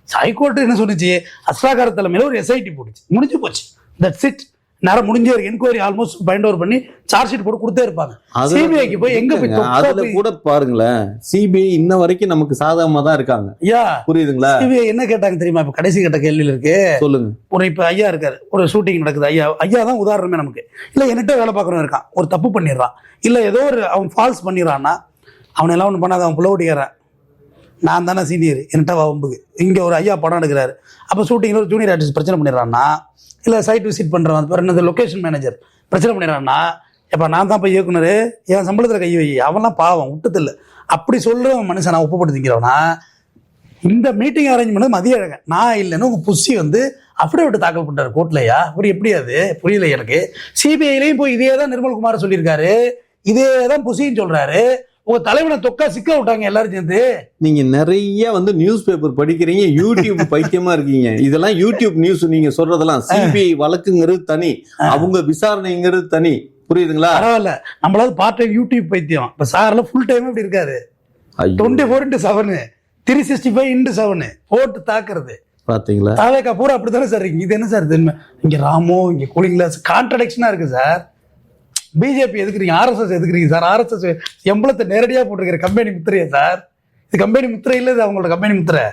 ஹைகோர்ட் என்ன சொன்னிச்சு? அஸ்ராகார தலைமையில ஒரு எஸ்ஐடி போட்டுச்சு, முடிஞ்சு போச்சு. That's it. நேரம் முடிஞ்சே இருக்கு. என்கொயரி ஆல்மோஸ்ட் பைண்ட் ஓவர் பண்ணி சார்ஜ் ஷீட் போட்டு கொடுத்தே இருப்பாங்க. சிபிஐக்கு போய் எங்க போய் அதுல கூட பாருங்களேன், சிபிஐ இன்ன வரைக்கும் நமக்கு சாதகமா தான் இருக்காங்க. ஐயா புரியுதுங்களா? சிபிஐ என்ன கேட்டாங்க தெரியுமா? இப்ப கடைசி கேட்ட கேள்வியில் இருக்கு, சொல்லுங்க. ஒரு இப்ப ஐயா இருக்காரு, ஒரு ஷூட்டிங் நடக்குது. ஐயா தான் உதாரணமே நமக்கு. இல்ல என்கிட்ட வேலை பார்க்கறவன் இருக்கான், ஒரு தப்பு பண்ணிடுறான், இல்ல ஏதோ ஒரு அவன் ஃபால்ஸ் பண்ணிடுறான்னா, அவன் எல்லாம் ஒண்ணு பண்ணாத, அவன் புலவட்டிக்கிறான், நான் தானே சீனியர், என்கிட்ட வம்புக்கு. இங்க ஒரு ஐயா படம் எடுக்கிறாரு, அப்ப ஷூட்டிங்ல ஒரு ஜூனியர் ஆர்டிஸ்ட் பிரச்சனை பண்ணிடுறான்னா, இல்லை சைட் விசிட் பண்ணுறவன் அது என்னது லொக்கேஷன் மேனேஜர் பிரச்சனை பண்ணிடுறான்னா, எப்போ நான் தான் போய் இயக்குனர், என் சம்பளத்தில் கை வை, அவன்லாம் பாவம் விட்டதில்லை அப்படி சொல்கிற மனுஷன் நான் ஒப்புப்படுத்திக்கிறவனா, இந்த மீட்டிங் அரேஞ்ச் பண்ணது மதிய அழகன் நான் இல்லைன்னு உங்கள் புஷி வந்து அஃபிடவிட் தாக்கல் பண்ணுறாரு கோர்ட்லையா? அப்படி எப்படி? அது புரியல எனக்கு. சிபிஐலையும் போய் இதே தான் நிர்மல்குமார் சொல்லியிருக்காரு, இதே தான் புஷின்னு சொல்கிறாரு. உங்க தலைவனை தொக்கா சிக்க விட்டாங்க எல்லாரும் சேர்ந்து. நீங்க நிறைய வந்து நியூஸ் பேப்பர் படிக்கிறீங்க, யூடியூப் பைத்தியமா இருக்கீங்க. இதெல்லாம் யூடியூப் நியூஸ் நீங்க சொல்றதெல்லாம். சிபிஐ வழக்குங்கிறது தனி, அவங்க விசாரணைங்கிறது தனி. புரியுதுங்களா? பரவாயில்ல, நம்மளாவது பார்ட் டைம் யூடியூப் பைத்தியம். இப்ப சார்ல ஃபுல் டைம் இப்படி இருக்காரு. 24x7 365x7 போட்டு தாக்குறது பாத்தீங்களா? தாவேக்கா பூரா அப்படித்தானே சார் இருக்கு. இது என்ன சார் இங்க ராமோ, இங்க கூலிங் கிளாஸ், கான்ட்ரடிக்ஷனா இருக்கு சார். பிஜேபி எதுக்குறீங்க, ஆர்எஸ்எஸ் எதுக்குறீங்க சார்? ஆர்எஸ்எஸ் எம்பளத்தை நேரடியா போட்டுருக்கிற கம்பெனி முத்திரையா சார்? இது கம்பெனி முத்திரை இல்ல, இது அவங்களோட கம்பெனி முத்திரை.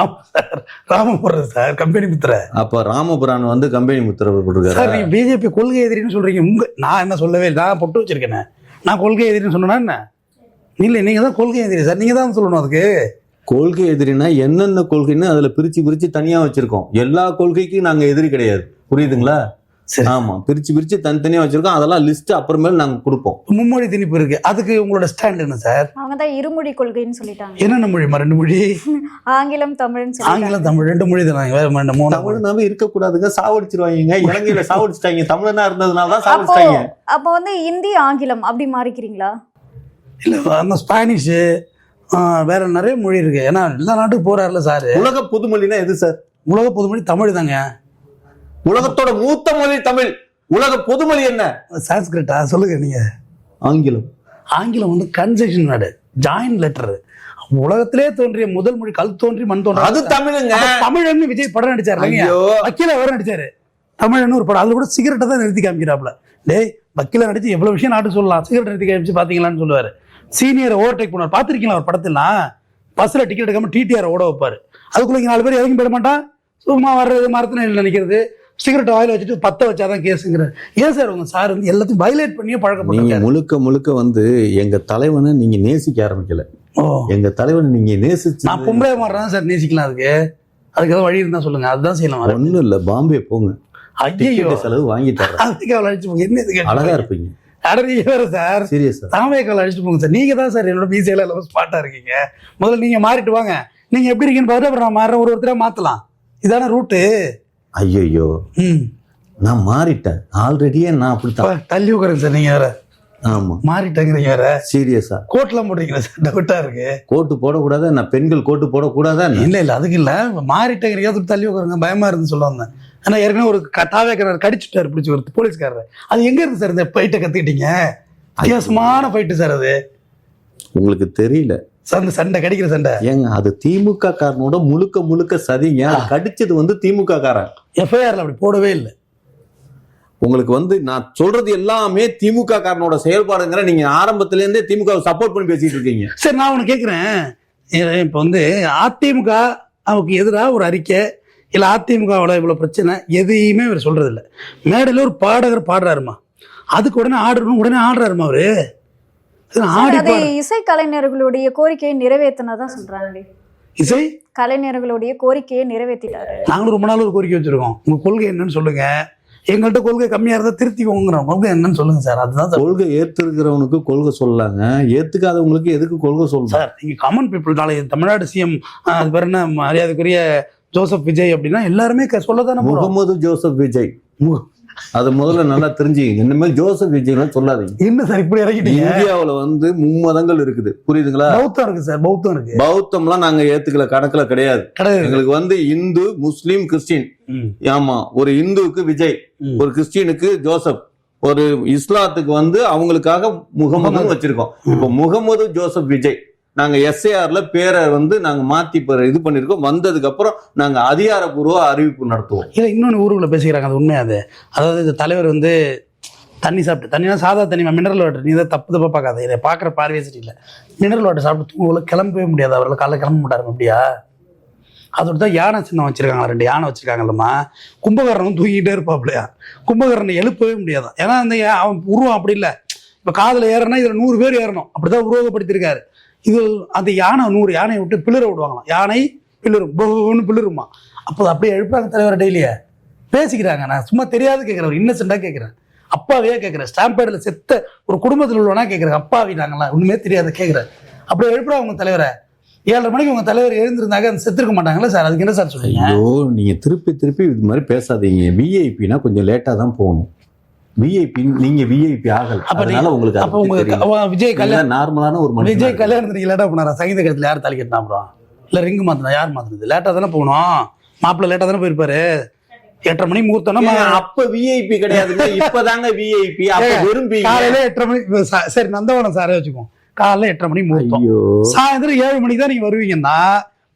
ஆமா சார், ராம போடுறது சார் கம்பெனி முத்திரை. அப்ப ராமபுரான் வந்து கம்பெனி முத்திரை போட்டுருக்காரு சார். நீங்க பிஜேபி கொள்கை எதிரின்னு சொல்றீங்க. நான் என்ன சொல்லவே இல்லை, நான் பொட்டு வச்சிருக்கேன். நான் கொள்கை எதிரின்னு சொன்னா என்ன? இல்ல நீங்க தான் கொள்கை எதிரி சார், நீங்க தான் சொல்லணும். அதுக்கு கொள்கை எதிரினா என்னென்ன கொள்கைன்னு அதுல பிரிச்சு தனியா வச்சிருக்கோம். எல்லா கொள்கைக்கும் நாங்க எதிரி கிடையாது. புரியுதுங்களா? ஆமா, பிரிச்சு தனித்தனியா வச்சிருக்கோம். அதெல்லாம் லிஸ்ட் அப்புறமேல நாங்க கொடுப்போம். மும்மொழி திணிப்பு இருக்கு, அதுக்கு உங்களோட ஸ்டாண்ட் என்ன சார்? அவங்க தான் இருமொழி கொள்கைன்னு சொல்லிட்டாங்க. என்னென்ன மொழிமா? 2 மொழி, ஆங்கிலம் தமிழ்னு சொல்லிட்டாங்க. ஆங்கிலம் தமிழ் 2 மொழி தான். தமிழ்னாவே இருக்க கூடாதுங்க, சாவடிச்சிருவாங்க. இலங்கையில சாவடிச்சிட்டாங்க, தமிழனா இருந்ததுனாலதான் சாவடிச்சிட்டாங்க. அப்போ வந்து இந்தி ஆங்கிலம் அப்படி மாறிக்கிறீங்களா? இல்ல அந்த ஸ்பானிஷ் வேற நிறைய மொழி இருக்கு. ஏன்னா எல்லா நாட்டுக்கு போறாருல சார். உலக பொதுமொழினா எது சார்? உலக பொதுமொழி தமிழ் தாங்க. உலகத்தோட மூத்த மொழி தமிழ். உலக பொதுமொழி என்ன? சான்ஸ்கிரிட்டா? சொல்லுங்க நீங்க. ஆங்கிலம். ஆங்கிலம் வந்து கன்செஷன் வேர்டு, ஜாயின் லெட்டர். உலகத்திலே தோன்றிய முதல் மொழி, கல் தோன்றி மண் தோன்றி, அது தமிழுங்க. தமிழ்னு விஜய் படம் நடிச்சாரு, வக்கீல வேற நடிச்சாரு. தமிழ்னு ஒரு படம், அதுல கூட சிகரெட்டை தான் நிறுத்தி காமிக்கிறாப்ல. டேய் வக்கீல நடிச்சு எவ்வளவு விஷயம் நாட்டு சொல்லலாம், சிகரெட் நிறுத்தி காமிச்சு பாத்தீங்களான்னு சொல்லுவாரு. சீனியரை ஓவர்டேக் பண்ணுவார், பாத்திருக்கீங்களா ஒரு படத்துலாம்? பஸ்ல டிக்கெட் எடுக்காம டிடிஆர் ஓட வைப்பாரு. அதுக்குள்ள 4 பேர் இறங்கி போயிட மாட்டான், சும்மா வர்றது மரத்துல நினைக்கிறது, சிகரெட் ஆயில் வச்சுட்டு 10 வச்சாதான் கேஸுங்கிறார். ஏன் சார் உங்க சார் வந்து எல்லாத்தையும் வயலேட் பண்ணியே பழக்கப்பட்டீங்க? முழுக்க வந்து எங்க தலைவனை நீங்க நேசிக்க ஆரம்பிக்கல. எங்க தலைவனை நீங்க நேசிச்சு. நான் பொம்பளை மாறுறேன் சார், நேசிக்கலாம். அதுக்கு ஏதாவது வழி இருந்தா சொல்லுங்க, அதுதான் செய்யலாம். ஒண்ணும் இல்ல, பாம்பே போங்க, ஐயோ செலவு வாங்கி தரேன். அடிச்சு போங்க, என்ன அழகா இருப்பீங்க. சார் சீரியஸா தாமேக்கால் அடிச்சுட்டு போங்க சார். நீங்க தான் சார் என்னோட பிசிஐல எல்லாம் ஸ்பாட்டா இருக்கீங்க. முதல்ல நீங்க மாறிட்டு வாங்க. நீங்க எப்படி இருக்கீங்கன்னு பார்த்து அப்புறம் நான் மாறுறேன், ஒருத்தர மாத்தலாம். இதான ரூட்டு. ஐயோ நான் மாறிட்டேன் ஆல்ரெடியே. நான் அப்படித்தான் தள்ளி உட்காருங்க சார். நீங்க வேற ஆமா மாறிட்டேங்கிறீங்க வேற. சீரியஸா கோட்லாம் போடுறீங்களா சார்? டவுட்டா இருக்கு. கோட்டு போடக்கூடாதா? நான் பெண்கள் கோட்டு போடக்கூடாதா? இல்ல அதுக்கு இல்ல, மாறிட்டேங்கிறீங்க தள்ளி உட்காருங்க, பயமா இருந்து சொல்ல வந்தேன். ஆனா ஏற்கனவே ஒரு தாவேக்காரர் கடிச்சுட்டாரு பிடிச்சி ஒரு போலீஸ்காரர். அது எங்க இருக்கு சார் இந்த ஃபைட்டை கத்துக்கிட்டீங்க? வித்தியாசமான ஃபைட்டு சார் அது. உங்களுக்கு தெரியல சார் இந்த சண்டை, கடிக்கிற சண்டை ஏங்க, அது திமுக காரனோட முழுக்க சதிங்க. அது கடிச்சது வந்து திமுக காரன். எஃப்ஐஆர்ல அப்படி போடவே இல்லை. உங்களுக்கு வந்து நான் சொல்றது எல்லாமே திமுக காரனோட செயல்பாடுங்கிற. நீங்க ஆரம்பத்துல இருந்தே திமுக சப்போர்ட் பண்ணி பேசிட்டு இருக்கீங்க. சரி, நான் உனக்கு கேட்கிறேன், இப்ப வந்து அதிமுக அவருக்கு எதிராக ஒரு அறிக்கை இல்ல அதிமுகவோட இவ்வளவு பிரச்சனை எதையுமே அவர் சொல்றது இல்லை. மேடையில ஒரு பாடகர் பாடுறாருமா, அதுக்கு உடனே ஆடுறாருமா அவரு. அதை இசை கலைஞர்களுடைய கோரிக்கையை நிறைவேற்றினதான் சொல்றாங்க. இசை கலைஞர்களுடைய கோரிக்கையை நிறைவேற்றிட்டாரு. நாங்களும் ரொம்ப நாள் ஒரு கோரிக்கை வச்சிருக்கோம். உங்க கொள்கை என்னன்னு சொல்லுங்க, எங்கள்கிட்ட கொள்கை கம்மியா இருந்தா திருத்திக்கோங்கிறோம். கொள்கை என்னன்னு சொல்லுங்க சார். அதுதான் கொள்கை ஏத்துக்கிறவனுக்கு கொள்கை சொல்லலாங்க, ஏத்துக்காதவங்களுக்கு எதுக்கு கொள்கை சொல்லுங்க சார்? நீங்க காமன் பீப்புள் நாளை தமிழ்நாடு சிஎம் அது பேர் என்ன, மரியாதைக்குரிய ஜோசப் விஜய் அப்படின்னா எல்லாருமே சொல்லதானே. முகமது ஜோசப் விஜய், அது முதல்ல நல்லா தெரிஞ்சுங்க. இனிமேல் ஜோசப் விஜய் சொல்லாதீங்க. என்ன சார் இப்படி இறக்கிட்டீங்க? இந்தியாவுல வந்து மும்மதங்கள் இருக்குது, புரியுதுங்களா? பௌத்தம் இருக்கு சார், பௌத்தம் இருக்கு. பௌத்தம்லாம் நாங்க ஏத்துக்கல, கணக்குல கிடையாது. எங்களுக்கு வந்து இந்து, முஸ்லீம், கிறிஸ்டின். ஆமா, ஒரு இந்துவுக்கு விஜய், ஒரு கிறிஸ்டினுக்கு ஜோசப், ஒரு இஸ்லாத்துக்கு வந்து அவங்களுக்காக முகமது வச்சிருக்கோம். இப்ப முகமது ஜோசப் விஜய் நாங்க எஸ்ஏஆர்ல பேரை வந்து நாங்க மாத்தி இது பண்ணிருக்கோம். வந்ததுக்கு அப்புறம் நாங்க அதிகாரப்பூர்வ அறிவிப்பு நடத்துவோம். இல்ல இன்னொன்னு ஊருக்குள்ள பேசிக்கிறாங்க, அது உண்மையா? அது அதாவது இந்த தலைவர் வந்து தண்ணி சாப்பிட்டு, தண்ணினா சாதா தண்ணி, மினரல் வாட்டர். நீ தான் தப்பு பார்க்காத, இதை பாக்குற பார்வையே சரியில்லை. மினரல் வாட்டர் சாப்பிட்டு தூங்கல, கிளம்பவே முடியாது. அவர்கள் காலைல கிளம்ப மாட்டாரு அப்படியா? அதோட தான் யானை சின்னம் வச்சிருக்காங்க, 2 யானை வச்சிருக்காங்கல்லம்மா. கும்பகர்ணனும் தூங்கிட்டே இருப்பாப்லையா? கும்பகர்ணனை எழுப்பவே முடியாது. ஏன்னா அந்த அவன் உருவம் அப்படி இல்லை. இப்ப காதுல ஏறனா இதுல 100 பேர் ஏறணும், அப்படிதான் உருவகப்படுத்திருக்காரு. இது அந்த யானை 100 யானையை விட்டு பிளிர விடுவாங்களாம். யானை பிளிரும், பிளிருமா. அப்போ அப்படியே எழுப்புறாங்க தலைவர். டெய்லியே பேசிக்கிறாங்க. நான் சும்மா தெரியாது கேட்கிறேன், இன்னசென்டா கேட்கிறேன், அப்பாவையே கேட்கிறேன். ஸ்டாம்பேர்டில் செத்த ஒரு குடும்பத்தில் உள்ளவனா கேட்கிறேன், அப்பாவி நாங்களாம் ஒண்ணுமே தெரியாத கேட்கிறேன். அப்படியே எழுப்புறாங்க உங்க தலைவரை. 7:30 மணிக்கு உங்க தலைவர் எழுந்திருந்தாங்க, அந்த செத்துருக்க மாட்டாங்களா சார்? அதுக்கு என்ன சார் சொல்றீங்க? ஐயோ, நீங்க திருப்பி இது மாதிரி பேசாதீங்க. விஐபினா கொஞ்சம் லேட்டா தான் போகணும். விஐபி நீங்க விஐபி ஆகல, அதனால உங்களுக்கு அப்ப உங்க விஜய் கல்யாணம் நார்மலான ஒரு மனுஷன். விஜய் கல்யாணத்துக்கு லேட்டா போனாரா? சங்கீத கட்டத்துல யார் தாலி கட்டினா? அப்புறம் இல்ல ரிங் மாத்தினா யார் மாத்தினது? லேட்டா தானே போகணும். மாப்பிள்ள லேட்டா தானே போயிருப்பாரு. 8:30 மணிக்கு முகூர்த்தம். அப்ப விஐபி கிடையாதுங்க, இப்பதாங்க விஐபி. அப்ப விரும்பி காலையில 8:30 மணி. சரி, நந்தவனம் சாரே வச்சுக்கோம். காலைல 8:30 மணிக்கு முகூர்த்தம், சாயந்தரம் 7 மணிக்கு தான் நீங்க வருவீங்கன்னா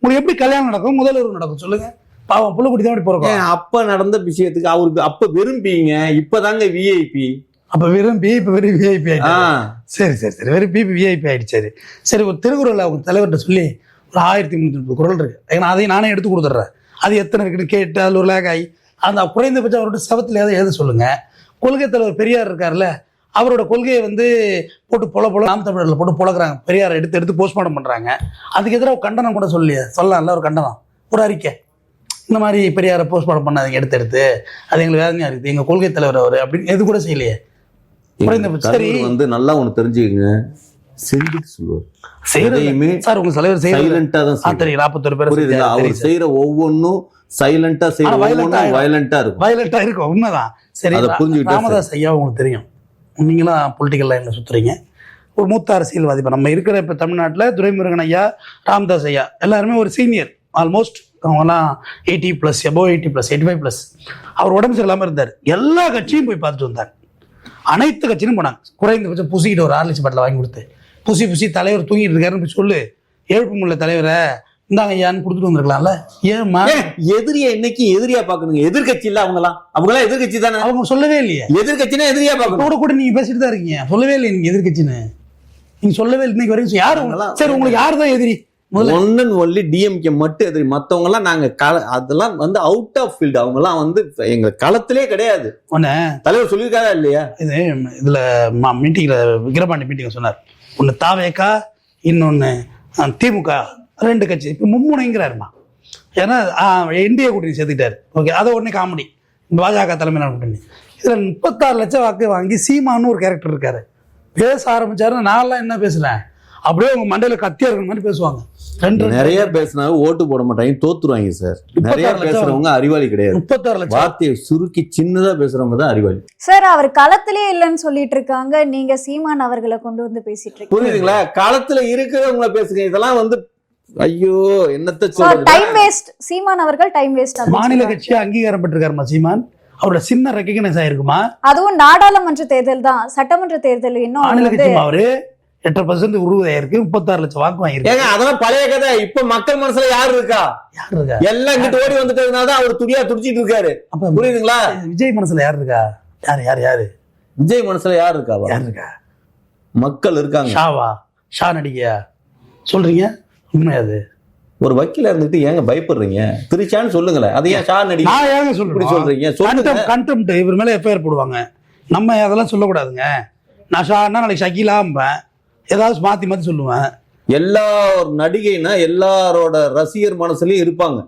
உங்களுக்கு எப்படி கல்யாணம் நடக்கும்? முதல்வர் நடக்கும் சொல்லுங்க. பாவம் புள்ள குடி தான் போறோம். அப்ப நடந்த விஷயத்துக்கு அவருக்கு அப்ப விரும்பிங்க, இப்பதாங்க விஐபி. அப்ப விரும்பி இப்ப வெறும் விஐபி ஆயிடுச்சு. சரி விரும்பி விஐபி ஆயிடுச்சு. சரி, ஒரு திருக்குறள் அவங்க தலைவர்கிட்ட சொல்லி ஒரு 1330 குறள் இருக்கு. ஏன்னா அதையும் நானே எடுத்து கொடுத்துட்றேன். அது எத்தனை இருக்குன்னு கேட்டு அதில் ஒரு லேக் ஆகி அந்த குறைந்தபட்சம் அவரோட சபத்தில் எழுத சொல்லுங்க. கொள்கை தலைவர் பெரியார் இருக்காருல்ல, அவரோட கொள்கையை வந்து போட்டு நாம் தமிழர்ல போட்டு பொழக்கிறாங்க. பெரியாரை எடுத்து போஸ்ட்மார்ட்டம் பண்றாங்க. அதுக்கு எதிராக கண்டனம் கூட சொல்லலாம்ல, ஒரு கண்டனம், ஒரு அறிக்கை. இந்த மாதிரி பெரியாரை போஸ்ட்மார்ட்டம் பண்ணாதீங்க, எடுத்து அது எங்களுக்கு வேதனையா இருக்குது, எங்க கொள்கை தலைவர் அவர் அப்படின்னு எது கூட செய்யலையே. சரி, வந்து நல்லா ஒண்ணு தெரிஞ்சுக்கங்க, செஞ்சுட்டு சொல்லுவார். சார் உங்க தலைவர் சைலண்டா தான் 41 பேர் அவர் செய்யற ஒவ்வொன்னும் சைலண்டா வயலண்டா இருக்கும். உண்மைதான். சரி, ராமதாஸ் ஐயா உங்களுக்கு தெரியும், நீங்களாம் பொலிட்டிக்கல் லைன்ல சுத்துறீங்க, ஒரு மூத்த அரசியல்வாதி. இப்போ நம்ம இருக்கிற இப்போ தமிழ்நாட்டில் துரைமுருகன் ஐயா, ராமதாஸ் ஐயா எல்லாருமே ஒரு சீனியர். ஆல்மோஸ்ட் அவங்கலாம் 80+, above 80+, 85+. அவர் உடம்பு சரியில்லாமல் இருந்தார். எல்லா கட்சியும் போய் பார்த்துட்டு வந்தார். அனைத்து கட்சியும் போனாங்க. குறைந்தபட்சம் புசிக்கிட்டு ஒரு 6 லட்சம் பாட்டில் வாங்கி கொடுத்து புசி தலைவர் தூங்கிட்டு இருக்காருன்னு போய் சொல்லு, எழுப்பு முடியல தலைவரை, இந்தாங்க ஐயான்னு கொடுத்துட்டு வந்திருக்கலாம்ல. ஏமா எதிரியா இன்னைக்கு எதிரியா பாக்கணுங்க? எதிர்கட்சி இல்ல அவங்களாம் எதிர்கட்சி தானே. அவங்க சொல்லவே இல்லையே எதிர்கட்சினா எதிரியா பாக்கணும். கூட நீங்க பேசிட்டு தான் இருக்கீங்க, சொல்லவே இல்லை நீங்க எதிர்கட்சின்னு. நீங்க சொல்லவே இல்லை இன்னைக்கு வரைக்கும். யாரு சரி உங்களுக்கு யாரு தான் எதிரி? ஒன்லி டிஎம்கே மட்டும் எதிரி. மத்தவங்க எல்லாம் நாங்க அதெல்லாம் வந்து அவுட் ஆஃப் ஃபீல்டு. அவங்க எல்லாம் வந்து எங்க களத்திலே கிடையாது. தலைவர் சொல்லியிருக்காரா இல்லையா? இதுல மீட்டிங்ல விக்கிரபாண்டி மீட்டிங் சொன்னார், ஒன்னு தாவேக்கா, இன்னொன்னு திமுக, 2 கட்சி இப்ப மும்முனைங்கிறாருமா. ஏன்னா என்டிஏ கூட்டணி சேர்த்துக்கிட்டாரு. ஓகே, அதை உடனே காமெடி, பாஜக தலைமையிலான கூட்டணி. இதுல 36 லட்சம் வாக்கு வாங்கி சீமான்னு ஒரு கேரக்டர் இருக்காரு. பேச ஆரம்பிச்சாருன்னா நான்லாம் என்ன பேசுறேன், அப்படியே உங்க மண்டையில கத்தியா இருக்கிற மாதிரி பேசுவாங்க. நிறைய பேசினாவே ஓட்டு போட மாட்டாங்க, தோத்துருவாங்க சார். நிறைய 36 லட்சம். பேசுறவங்க அறிவாளி கிடையாது. 36 லட்சம். வார்த்தையை சுருக்கி சின்னதா பேசுறவங்க தான் அறிவாளி. சார் அவர் களத்திலேயே இல்லைன்னு சொல்லிட்டு இருக்காங்க, நீங்க சீமான் அவர்களை கொண்டு வந்து பேசிட்டு இருக்கீங்க. புரியுதுங்களா? காலத்துல இருக்கிறவங்கள பேசுங்க. இதெல்லாம் வந்து ஐயோ என்னத்த டைம் சொல்றது. வேஸ்ட். சீமான் அவர்கள் டைம் வேஸ்ட். மாநில கட்சியா அங்கீகாரம் பெற்றிருக்காருமா சீமான்? அவரோட சின்ன ரெக்கக்னைஸ் ஆயிருக்குமா? அதுவும் நாடாளுமன்ற தேர்தல் தான், சட்டமன்ற தேர்தல் இன்னும் மாநில வந்து கட்சி அவரு 8% உருவாயிருக்கு, 36 லட்சம் வாக்கு வாங்கியிருக்கு. ஏங்க அதெல்லாம் பழைய கதை. இப்ப மக்கள் மனசுல யாரு இருக்கா? யார் இருக்கா? எல்லாம் இங்கிட்டு ஓடி வந்துட்டதுனால தான் அவர் துடியா துடிச்சிட்டு இருக்காரு. அப்ப புரியுதுங்களா? விஜய் மனசுல யார் இருக்கா? யாரு விஜய் மனசுல யார் இருக்கா? யார் இருக்கா? மக்கள் இருக்காங்க. ஷாவா? ஷா நடிகையா சொல்றீங்க? உண்மையாது? ஒரு வக்கீல இருந்துட்டு ஏங்க பயப்படுறீங்க? திருச்சான்னு சொல்லுங்களேன். அது ஏன் ஷா நடிகை நான் ஏங்க இப்படி சொல்றேன்? சொல்றீங்க? சொல்லுங்க. கண்டெம்ட் இவர் மேல எஃப்ஐஆர் போடுவாங்க. நம்ம அதெல்லாம் சொல்லக்கூடாதுங்க. நான் ஷான்னா நாளைக்கு ஷக்கீலாம்பேன், ஏதாவது மாத்தி சொல்லுவேன். எல்லா நடிகைனா எல்லாரோட ரசிகர் மனசுலயும் இருப்பாங்க.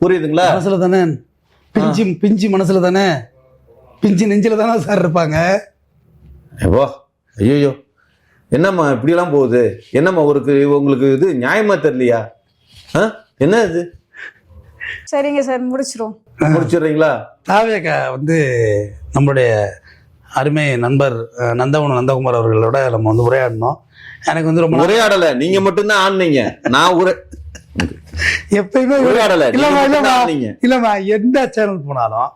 புரியுதுங்களா? மனசுல தானே பிஞ்சு மனசுல தானே, பிஞ்சு நெஞ்சில தானே சார் இருப்பாங்க. ஐயோ என்னம்மா இப்படி எல்லாம் போகுது? என்னம்மா உங்களுக்கு இது நியாயமா தெரியலையா? என்ன இது? சரிங்க சார், முடிச்சிரும். முடிச்சிடுறீங்களா? தாவேக்கா வந்து நம்மளுடைய அருமை நண்பர் நந்தவனம் நந்தகுமார் அவர்களோட நம்ம வந்து உரையாடணும். எனக்கு வந்து ரொம்ப உரையாடல, நீங்க மட்டும்தான் ஆடுனீங்க. நான் எப்பயுமே உரையாடல. இல்லம்மா, எந்த சேனல் போனாலும்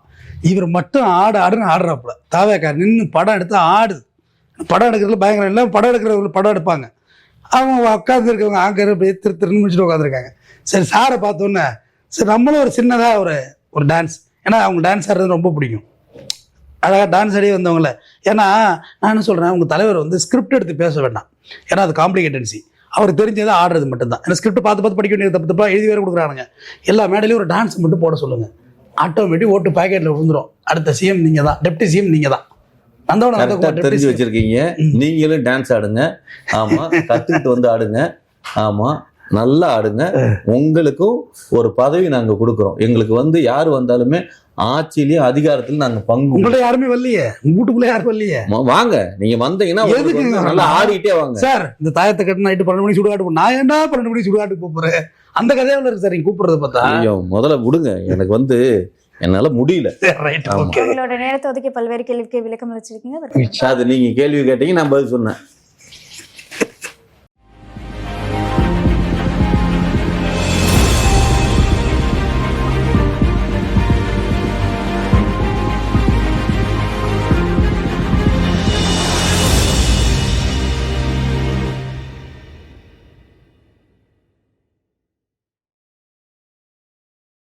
இவர் மட்டும் ஆடுன்னு ஆடுறாப்புல. தாவேக்கா நின்று படம் எடுத்து ஆடுது. படம் எடுக்கிறதுல பயங்கரம் இல்லை, படம் எடுக்கிறவங்க படம் எடுப்பாங்க. அவங்க உட்காந்து இருக்கவங்க ஆங்கர் திருன்னு முடிச்சுட்டு உட்காந்துருக்காங்க. சரி, சாரை பார்த்தோன்னே சரி நம்மளும் ஒரு சின்னதாக ஒரு டான்ஸ், ஏன்னா அவங்க டான்ஸ் ஆடுறது ரொம்ப பிடிக்கும். அழகாக டான்ஸ் ஆடி வந்தவங்கள. ஏன்னா நான் என்ன சொல்கிறேன், உங்கள் தலைவர் வந்து ஸ்கிரிப்ட் எடுத்து பேச வேண்டாம், ஏன்னா அது காம்ப்ளிகேட்டன்சி. அவருக்கு தெரிஞ்சதை ஆடுறது மட்டும்தான். ஏன்னா ஸ்கிரிப்ட் பார்த்து படிக்க வேண்டியது தப்பாக எழுதி வேறு கொடுக்குறானுங்க. எல்லா மேடையிலையும் ஒரு டான்ஸ் மட்டும் போட சொல்லுங்கள். ஆட்டோமேட்டிக் ஓட்டு பாக்கெட்டில் விழுந்துடும். அடுத்த சிஎம் நீங்கள் தான், டெப்டி சிஎம் நீங்கள் தான். தெரிஞ்சு வச்சிருக்கீங்க. நீங்களும் டான்ஸ் ஆடுங்க. ஆமா, கத்துக்கிட்டு வந்து ஆடுங்க. ஆமா, நல்லா ஆடுங்க. உங்களுக்கும் ஒரு பதவி நாங்க கொடுக்குறோம். எங்களுக்கு வந்து யாரு வந்தாலுமே ஆட்சியிலயும் அதிகாரத்திலும் நாங்க பங்கு. உங்கள்ட்ட யாருமே வரலையே, வீட்டுக்குள்ள யாரும் வரலையே. வாங்க, நீங்க வந்தீங்கன்னா நல்லா ஆடிட்டே வாங்க. சார், இந்த தாயத்தை கட்டு நைட்டு 12 மணிக்கு சுடுகாட்டு, நான் ஏன்டா 12 மணிக்கு சுடுகாட்டுக்கு போறேன்? அந்த கதையாவில் இருக்கு சார். நீங்க கூப்பிடுறத பார்த்தா ஐயோ, முதல்ல விடுங்க. எனக்கு வந்து என்னால முடியல. உங்களோட நேரத்தை ஒதுக்கி பல்வேறு கேள்விக்கு விளக்கம் அளிச்சிருக்கீங்க. அது நீங்க கேள்வி கேட்டீங்க, நான் பதில் சொன்னேன்.